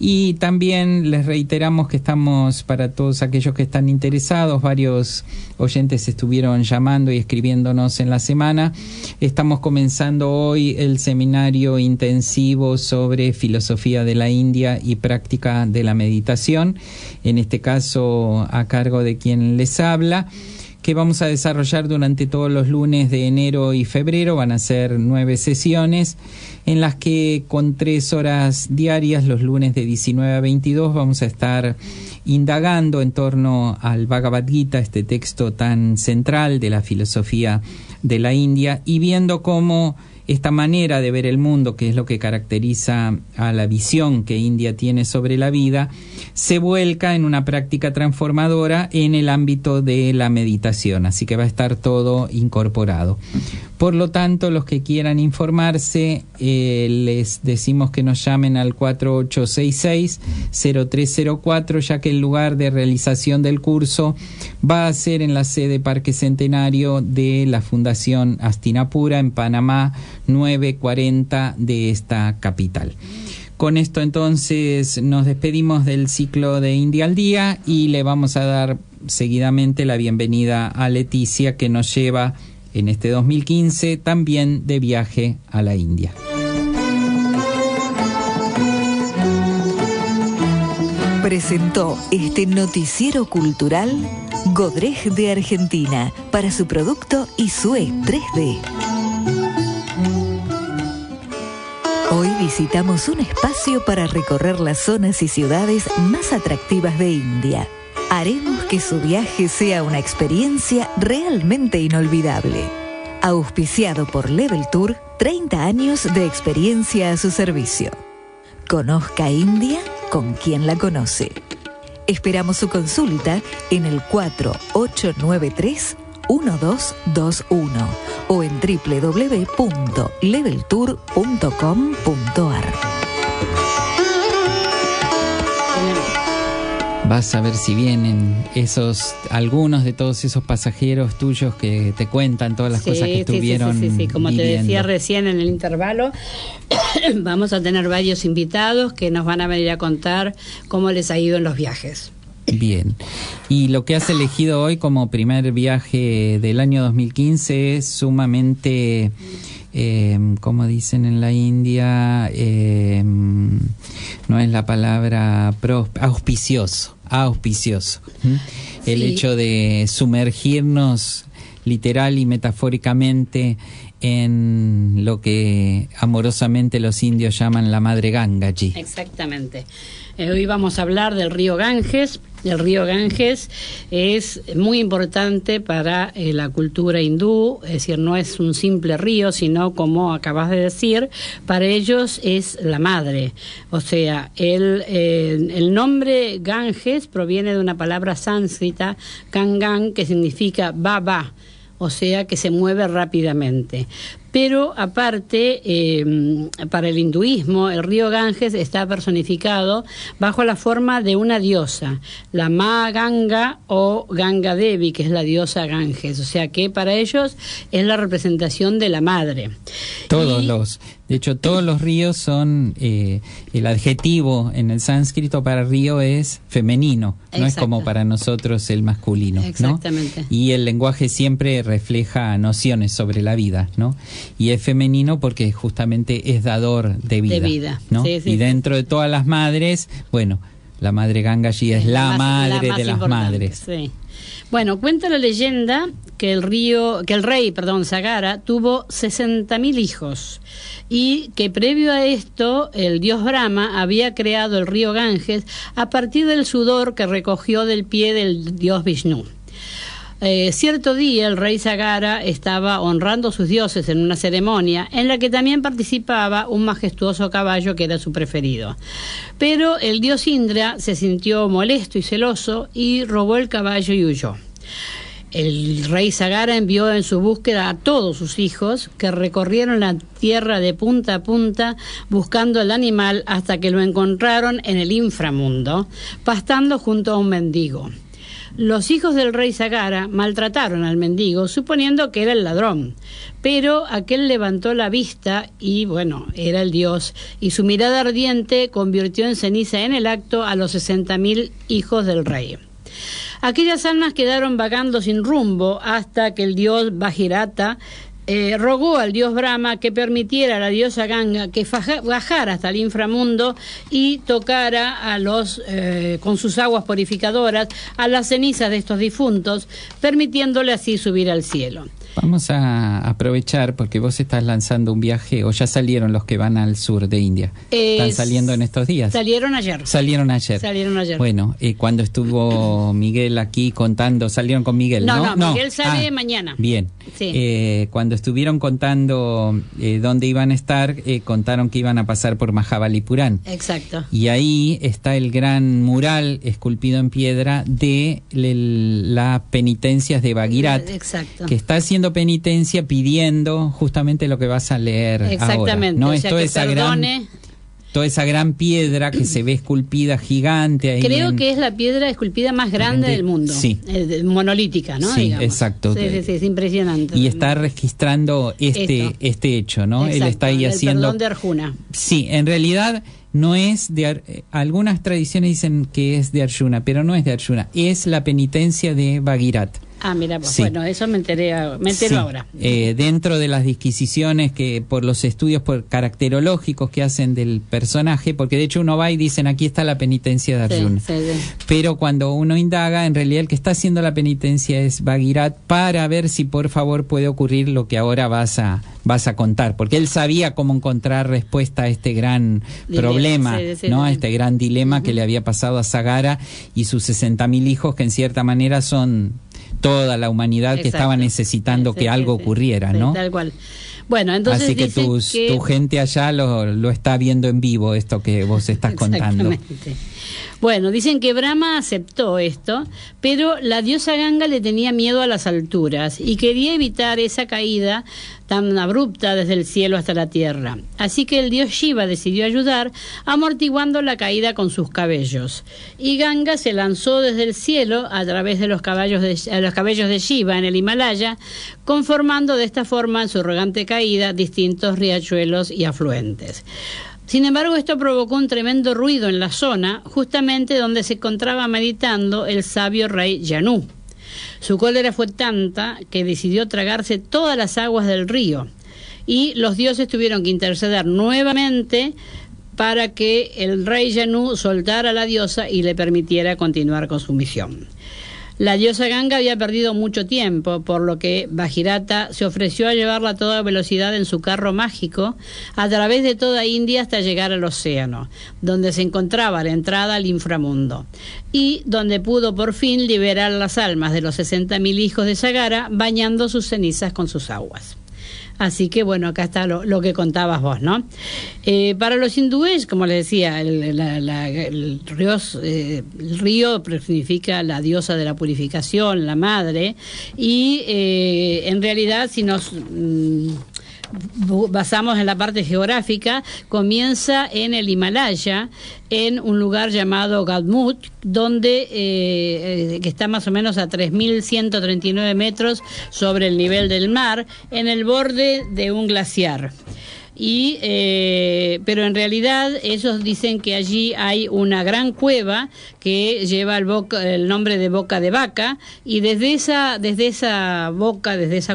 Y también les reiteramos que estamos, para todos aquellos que están interesados, varios oyentes estuvieron llamando y escribiéndonos en la semana. Estamos comenzando hoy el seminario intensivo sobre filosofía de la India y práctica de la meditación, en este caso a cargo de quien les habla, que vamos a desarrollar durante todos los lunes de enero y febrero. Van a ser 9 sesiones en las que, con 3 horas diarias, los lunes de 19 a 22, vamos a estar indagando en torno al Bhagavad Gita, este texto tan central de la filosofía de la India, y viendo cómo esta manera de ver el mundo, que es lo que caracteriza a la visión que India tiene sobre la vida, se vuelca en una práctica transformadora en el ámbito de la meditación. Así que va a estar todo incorporado. Por lo tanto, los que quieran informarse, les decimos que nos llamen al 4866-0304, ya que el lugar de realización del curso va a ser en la sede Parque Centenario de la Fundación Hastinapura, en Panamá 940 de esta capital. Con esto entonces nos despedimos del ciclo de India al Día y le vamos a dar seguidamente la bienvenida a Leticia, que nos lleva en este 2015 también de viaje a la India. Presentó este noticiero cultural Godrej de Argentina para su producto Isue 3D. Hoy visitamos un espacio para recorrer las zonas y ciudades más atractivas de India. Haremos que su viaje sea una experiencia realmente inolvidable. Auspiciado por Level Tour, 30 años de experiencia a su servicio. Conozca India con quien la conoce. Esperamos su consulta en el 4893-1221 o en www.leveltour.com.ar. Vas a ver si vienen algunos de todos esos pasajeros tuyos que te cuentan todas las cosas que estuvieron sí. Como viviendo. Te decía recién en el intervalo, vamos a tener varios invitados que nos van a venir a contar cómo les ha ido en los viajes. Bien. Y lo que has elegido hoy como primer viaje del año 2015 es sumamente, como dicen en la India, no es la palabra auspicioso. El hecho de sumergirnos literal y metafóricamente en lo que amorosamente los indios llaman la madre Gangaji. Exactamente. Hoy vamos a hablar del río Ganges. El río Ganges es muy importante para la cultura hindú, es decir, no es un simple río, sino, como acabas de decir, para ellos es la madre. O sea, el nombre Ganges proviene de una palabra sánscrita, Gangan, que significa va, o sea, que se mueve rápidamente. Pero aparte, para el hinduismo, el río Ganges está personificado bajo la forma de una diosa, la Ma Ganga o Ganga Devi, que es la diosa Ganges. O sea que para ellos es la representación de la madre. De hecho, todos los ríos son, el adjetivo en el sánscrito para río es femenino, no es como para nosotros el masculino, exactamente, ¿no? Y el lenguaje siempre refleja nociones sobre la vida, ¿no? Y es femenino porque justamente es dador de vida, ¿no? Sí. Y dentro de todas las madres, bueno, la madre Gangaji es la madre de las madres. Sí. Bueno, cuenta la leyenda que el rey Sagara tuvo 60.000 hijos y que previo a esto el dios Brahma había creado el río Ganges a partir del sudor que recogió del pie del dios Vishnu. Cierto día el rey Sagara estaba honrando a sus dioses en una ceremonia en la que también participaba un majestuoso caballo que era su preferido. Pero el dios Indra se sintió molesto y celoso y robó el caballo y huyó. El rey Sagara envió en su búsqueda a todos sus hijos, que recorrieron la tierra de punta a punta buscando el animal hasta que lo encontraron en el inframundo, pastando junto a un mendigo. Los hijos del rey Sagara maltrataron al mendigo, suponiendo que era el ladrón, pero aquel levantó la vista y, bueno, era el dios, y su mirada ardiente convirtió en ceniza en el acto a los 60.000 hijos del rey. Aquellas almas quedaron vagando sin rumbo hasta que el dios Bhagirata rogó al dios Brahma que permitiera a la diosa Ganga que bajara hasta el inframundo y tocara con sus aguas purificadoras a las cenizas de estos difuntos, permitiéndole así subir al cielo. Vamos a aprovechar porque vos estás lanzando un viaje, o ya salieron los que van al sur de India. ¿Están saliendo en estos días? Salieron ayer. Salieron ayer. Bueno, cuando estuvo Miguel aquí contando, salieron con Miguel, ¿no? No, Miguel sale mañana. Bien. Sí. Cuando estuvieron contando dónde iban a estar, contaron que iban a pasar por Mahabalipuram. Exacto. Y ahí está el gran mural esculpido en piedra de las penitencias de Bhagirath. Exacto. Que está haciendo penitencia pidiendo justamente lo que vas a leer ahora. Exactamente, ¿no? o Es sea, toda que esa perdone. Toda esa gran piedra que se ve esculpida gigante ahí. Creo que es la piedra esculpida más grande del mundo. Sí. Monolítica, ¿no? Sí, digamos. exacto. Sí, es impresionante. Y está registrando este hecho, ¿no? Exacto, él está ahí haciendo... El perdón de Arjuna. Sí, en realidad no es de... Algunas tradiciones dicen que es de Arjuna, pero no es de Arjuna. Es la penitencia de Bhagirath. Ah, mira, pues, sí. Bueno, eso me entero sí. ahora. Dentro de las disquisiciones que por los estudios caracterológicos que hacen del personaje, porque de hecho uno va y dicen aquí está la penitencia de Arjuna. Sí. Pero cuando uno indaga, en realidad el que está haciendo la penitencia es Bhagirath para ver si por favor puede ocurrir lo que ahora vas a contar, porque él sabía cómo encontrar respuesta a este gran problema, ¿no? A este gran dilema que le había pasado a Sagara y sus 60.000 hijos, que en cierta manera son toda la humanidad. Exacto. Que estaba necesitando que algo ocurriera, ¿no? Tal cual. Bueno, entonces así que tu gente allá lo está viendo en vivo, esto que vos estás contando. Bueno, dicen que Brahma aceptó esto, pero la diosa Ganga le tenía miedo a las alturas y quería evitar esa caída tan abrupta desde el cielo hasta la tierra. Así que el dios Shiva decidió ayudar, amortiguando la caída con sus cabellos. Y Ganga se lanzó desde el cielo a través de los cabellos de Shiva en el Himalaya, conformando de esta forma en su arrogante caída distintos riachuelos y afluentes. Sin embargo, esto provocó un tremendo ruido en la zona, justamente donde se encontraba meditando el sabio rey Janu. Su cólera fue tanta que decidió tragarse todas las aguas del río, y los dioses tuvieron que interceder nuevamente para que el rey Janu soltara a la diosa y le permitiera continuar con su misión. La diosa Ganga había perdido mucho tiempo, por lo que Bhagirata se ofreció a llevarla a toda velocidad en su carro mágico a través de toda India hasta llegar al océano, donde se encontraba la entrada al inframundo, y donde pudo por fin liberar las almas de los 60.000 hijos de Sagara, bañando sus cenizas con sus aguas. Así que bueno, acá está lo que contabas vos, ¿no? Para los hindúes, como les decía, el río significa la diosa de la purificación, la madre, y en realidad si nos basamos en la parte geográfica, comienza en el Himalaya, en un lugar llamado Gadmut, donde que está más o menos a 3.139 metros sobre el nivel del mar, en el borde de un glaciar. Pero en realidad ellos dicen que allí hay una gran cueva que lleva el nombre de Boca de Vaca, y desde esa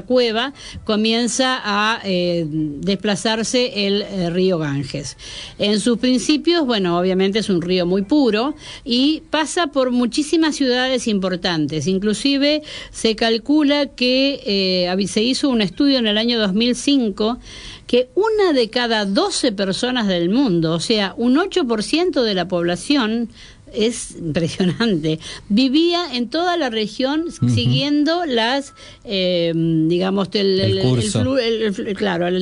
cueva comienza a desplazarse el río Ganges. En sus principios, bueno, obviamente es un río muy puro y pasa por muchísimas ciudades importantes. Inclusive se calcula que se hizo un estudio en el año 2005 que 1 de cada 12 personas del mundo, o sea, un 8% de la población es impresionante. Vivía en toda la región siguiendo las, digamos, el curso.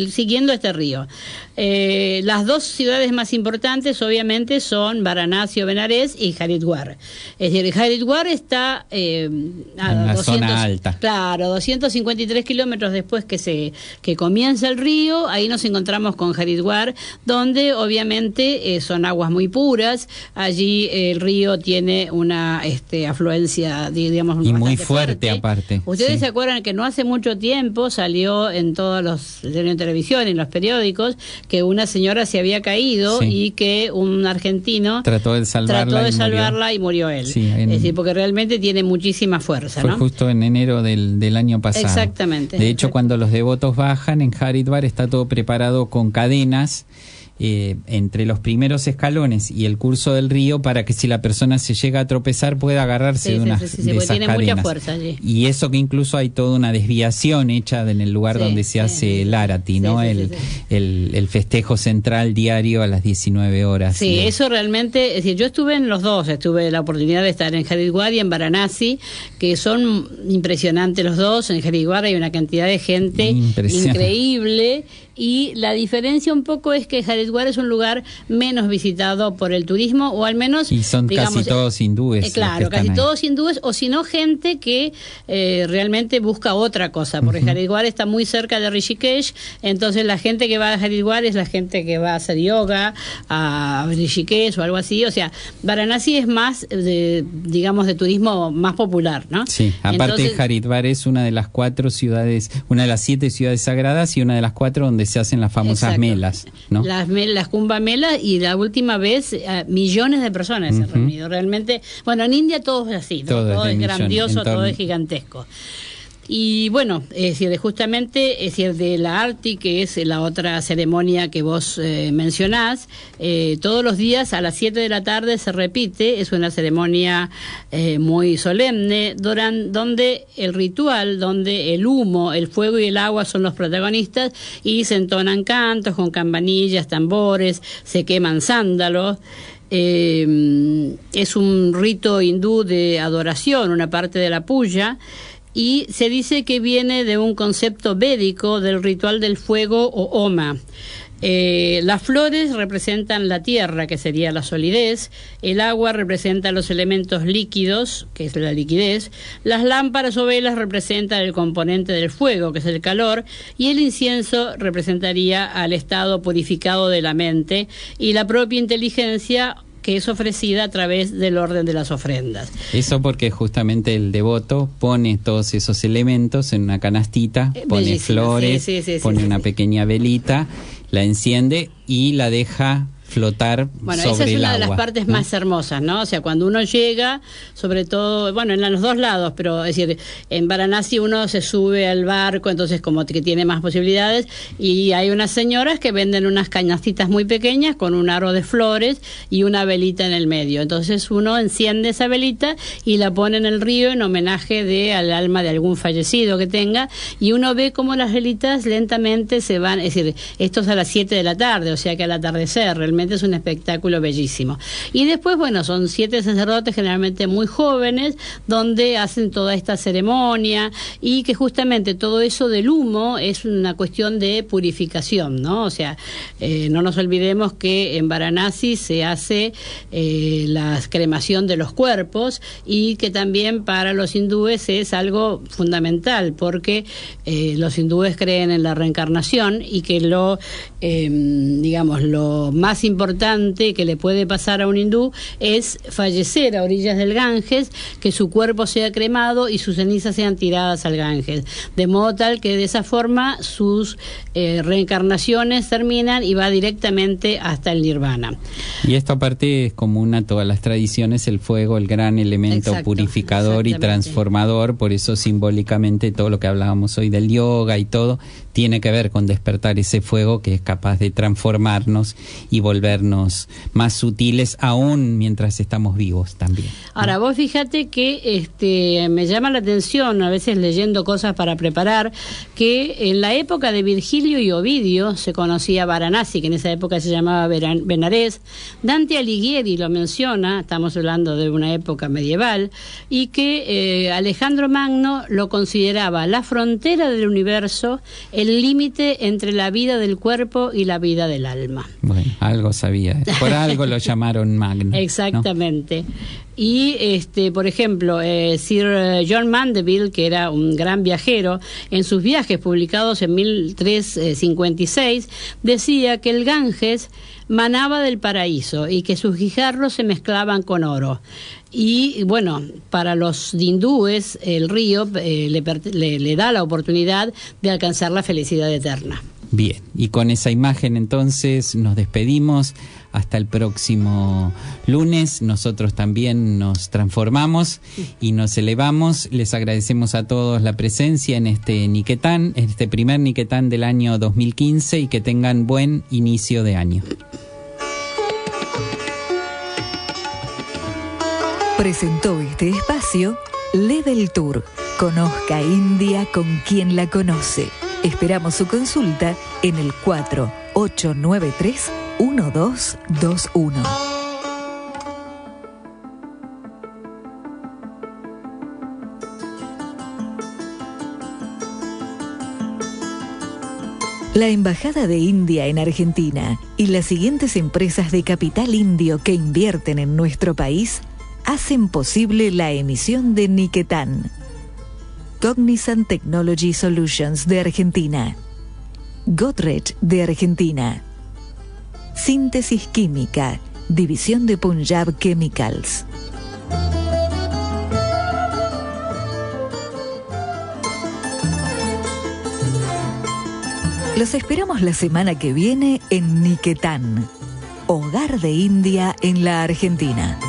siguiendo este río. Las dos ciudades más importantes, obviamente, son Varanasi o Benares y Haridwar. Es decir, Haridwar está en la zona alta. Claro, 253 kilómetros después que comienza el río, ahí nos encontramos con Haridwar, donde obviamente son aguas muy puras. Allí el río tiene una afluencia, digamos, y muy fuerte aparte. Ustedes sí. se acuerdan que no hace mucho tiempo salió en todos los en televisión, en los periódicos, que una señora se había caído sí. y que un argentino trató de salvarla y murió él. Sí, es decir, porque realmente tiene muchísima fuerza, fue ¿no? justo en enero del año pasado. Exactamente. De hecho, cuando los devotos bajan en Haridwar está todo preparado con cadenas entre los primeros escalones y el curso del río, para que si la persona se llega a tropezar pueda agarrarse de unas de esas porque tiene cadenas. Mucha fuerza allí. Y eso que incluso hay toda una desviación hecha en el lugar donde se hace el Arati, ¿no? El festejo central diario a las 19 horas. Sí, eso realmente, es decir, yo estuve en los dos, tuve la oportunidad de estar en Haridwar y en Varanasi, que son impresionantes los dos. En Haridwar hay una cantidad de gente increíble, y la diferencia un poco es que Haridwar es un lugar menos visitado por el turismo, o al menos, y son digamos, casi todos hindúes. Claro, casi todos hindúes, o si no gente que realmente busca otra cosa, porque Haridwar está muy cerca de Rishikesh, entonces la gente que va a Haridwar es la gente que va a hacer yoga a Rishikesh o algo así. O sea, Varanasi es más digamos de turismo más popular, ¿no? Sí, aparte entonces, Haridwar es una de las 4 ciudades, una de las 7 ciudades sagradas y una de las 4 donde se hacen las famosas melas, ¿no? Las Kumbh Melas, y la última vez millones de personas se han reunido. Realmente, bueno, en India todo es así, ¿no? Todo es grandioso, todo es gigantesco. Y bueno, es decir, justamente, es decir, de la Arti, que es la otra ceremonia que vos mencionás, todos los días a las 7 de la tarde se repite. Es una ceremonia muy solemne, donde el ritual, donde el humo, el fuego y el agua son los protagonistas, y se entonan cantos con campanillas, tambores, se queman sándalos. Es un rito hindú de adoración, una parte de la puya, y se dice que viene de un concepto védico del ritual del fuego o homa. Las flores representan la tierra, que sería la solidez; el agua representa los elementos líquidos, que es la liquidez; las lámparas o velas representan el componente del fuego, que es el calor; y el incienso representaría al estado purificado de la mente y la propia inteligencia, que es ofrecida a través del orden de las ofrendas. Eso porque justamente el devoto pone todos esos elementos en una canastita, pone flores, pone una pequeña velita, la enciende y la deja flotar sobre el agua. Bueno, esa es una de las partes más hermosas, ¿no? O sea, cuando uno llega, sobre todo, bueno, en los dos lados, pero es decir, en Varanasi uno se sube al barco, entonces como que tiene más posibilidades, y hay unas señoras que venden unas canastitas muy pequeñas con un aro de flores y una velita en el medio. Entonces uno enciende esa velita y la pone en el río en homenaje al alma de algún fallecido que tenga, y uno ve cómo las velitas lentamente se van, es decir, esto es a las 7 de la tarde, o sea que al atardecer, realmente es un espectáculo bellísimo. Y después, bueno, son 7 sacerdotes generalmente muy jóvenes, donde hacen toda esta ceremonia, y que justamente todo eso del humo es una cuestión de purificación, ¿no? O sea, no nos olvidemos que en Varanasi se hace la cremación de los cuerpos, y que también para los hindúes es algo fundamental, porque los hindúes creen en la reencarnación, y que digamos, lo más importante que le puede pasar a un hindú es fallecer a orillas del Ganges, que su cuerpo sea cremado y sus cenizas sean tiradas al Ganges, de modo tal que de esa forma sus reencarnaciones terminan y va directamente hasta el nirvana. Y esto aparte es común a todas las tradiciones, el fuego, el gran elemento purificador y transformador, por eso simbólicamente todo lo que hablábamos hoy del yoga y todo tiene que ver con despertar ese fuego que es capaz de transformarnos y volvernos más sutiles aún mientras estamos vivos también. Ahora, vos fíjate que me llama la atención, a veces leyendo cosas para preparar, que en la época de Virgilio y Ovidio se conocía Varanasi, que en esa época se llamaba Benarés. Dante Alighieri lo menciona, estamos hablando de una época medieval, y que Alejandro Magno lo consideraba la frontera del universo, el límite entre la vida del cuerpo y la vida del alma. Bueno, algo sabía, por algo lo llamaron Magno. Exactamente. ¿No? Y por ejemplo, Sir John Mandeville, que era un gran viajero, en sus viajes publicados en 1356, decía que el Ganges manaba del paraíso y que sus guijarros se mezclaban con oro. Y bueno, para los hindúes el río le da la oportunidad de alcanzar la felicidad eterna. Bien, y con esa imagen entonces nos despedimos. Hasta el próximo lunes. Nosotros también nos transformamos y nos elevamos. Les agradecemos a todos la presencia en este Niquetán, en este primer Niquetán del año 2015, y que tengan buen inicio de año. Presentó este espacio Level Tour. Conozca India con quien la conoce. Esperamos su consulta en el 4893-1221. La Embajada de India en Argentina y las siguientes empresas de capital indio que invierten en nuestro país hacen posible la emisión de Niquetán. Cognizant Technology Solutions de Argentina, Godrej de Argentina, Síntesis Química, División de Punjab Chemicals. Los esperamos la semana que viene en Niquetán, Hogar de India en la Argentina.